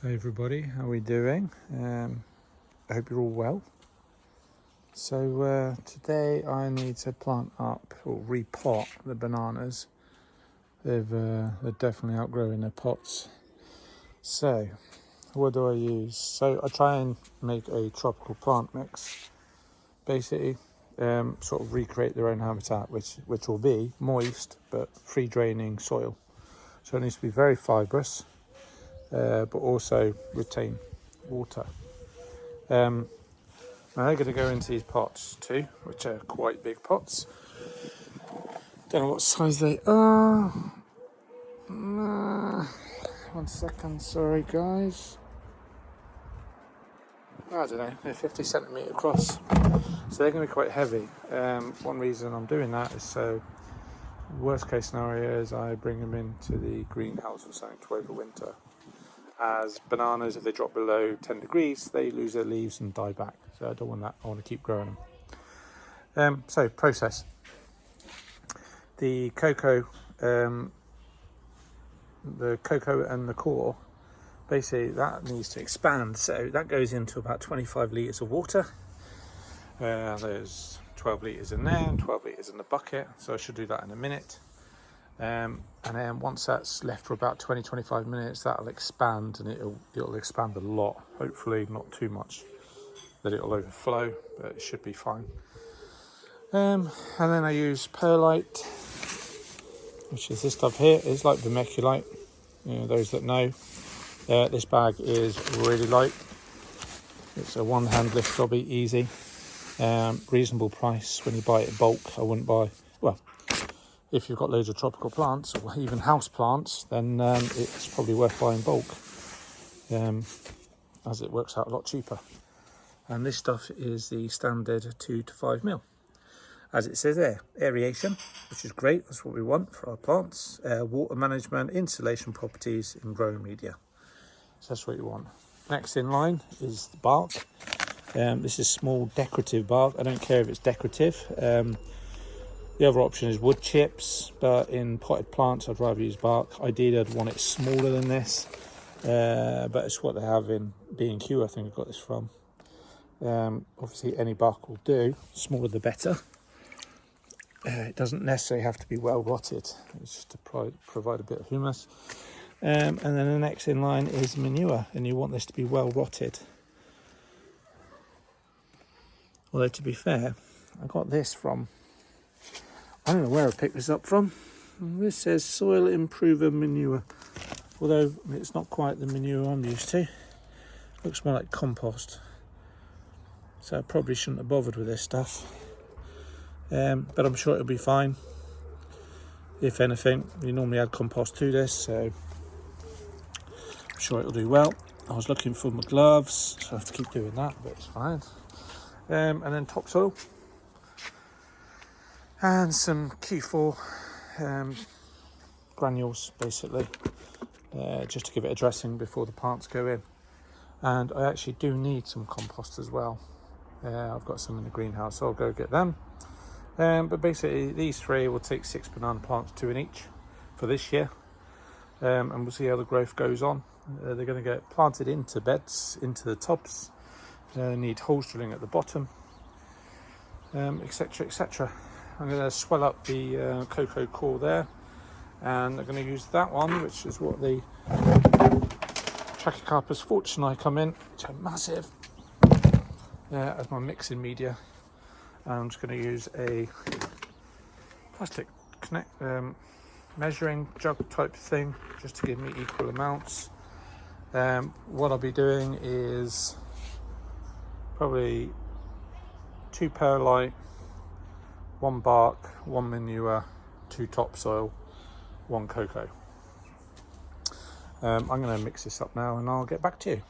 Hey everybody, how are we doing? I hope you're all well. So today I need to plant up or repot the bananas. They're definitely outgrowing their pots. So what do I use? So I try and make a tropical plant mix. Basically, sort of recreate their own habitat, which will be moist but free draining soil. So it needs to be very fibrous, but also retain water. Now they're going to go into these pots too, which are quite big pots. Don't know what size they are. 1 second, sorry guys. I don't know, they're 50 centimetre across. So they're going to be quite heavy. One reason I'm doing that is so worst case scenario is I bring them into the greenhouse or something to overwinter. As bananas, if they drop below 10 degrees, they lose their leaves and die back. So I don't want that, I want to keep growing them. So process. The cocoa and the core, basically that needs to expand. So that goes into about 25 litres of water. There's 12 litres in there and 12 litres in the bucket. So I should do that in a minute. And then once that's left for about 20-25 minutes, that'll expand, and it'll expand a lot. Hopefully not too much that it'll overflow, but it should be fine. And then I use perlite, which is this stuff here. It's like vermiculite, those that know. This bag is really light. It's a one-hand lift jobby, easy. Reasonable price when you buy it in bulk. I wouldn't buy, well, if you've got loads of tropical plants or even house plants, then it's probably worth buying bulk, as it works out a lot cheaper. And this stuff is the standard 2 to 5 mil. As it says there, aeration, which is great, that's what we want for our plants. Water management, insulation properties in growing media. So that's what you want. Next in line is the bark. This is small decorative bark. I don't care if it's decorative. The other option is wood chips, but in potted plants I'd rather use bark. Ideally I'd want it smaller than this, but it's what they have in B&Q, I think I got this from. Obviously any bark will do, smaller the better. It doesn't necessarily have to be well rotted, it's just to provide a bit of humus. And then the next in line is manure, and you want this to be well rotted. Although to be fair, I got this from, I don't know where I picked this up from. This says soil improver manure, although it's not quite the manure I'm used to. Looks more like compost, so I probably shouldn't have bothered with this stuff. But I'm sure it'll be fine. If anything, you normally add compost to this, so I'm sure it'll do well. I was looking for my gloves, so I have to keep doing that, but it's fine. And then topsoil and some Q4 granules, basically, just to give it a dressing before the plants go in. And I actually do need some compost as well. I've got some in the greenhouse, so I'll go get them. But basically these three will take 6 banana plants, 2 in each, for this year, and we'll see how the growth goes on. They're going to get planted into beds, into the tubs, need holes drilling at the bottom, etc, etc. I'm going to swell up the cocoa core there, and I'm going to use that one, which is what the Trachycarpus fortunei come in, which are massive, as my mixing media. I'm just going to use a plastic measuring jug type thing, just to give me equal amounts. What I'll be doing is probably 2 perlite, 1 bark, 1 manure, 2 topsoil, 1 cocoa. I'm going to mix this up now and I'll get back to you.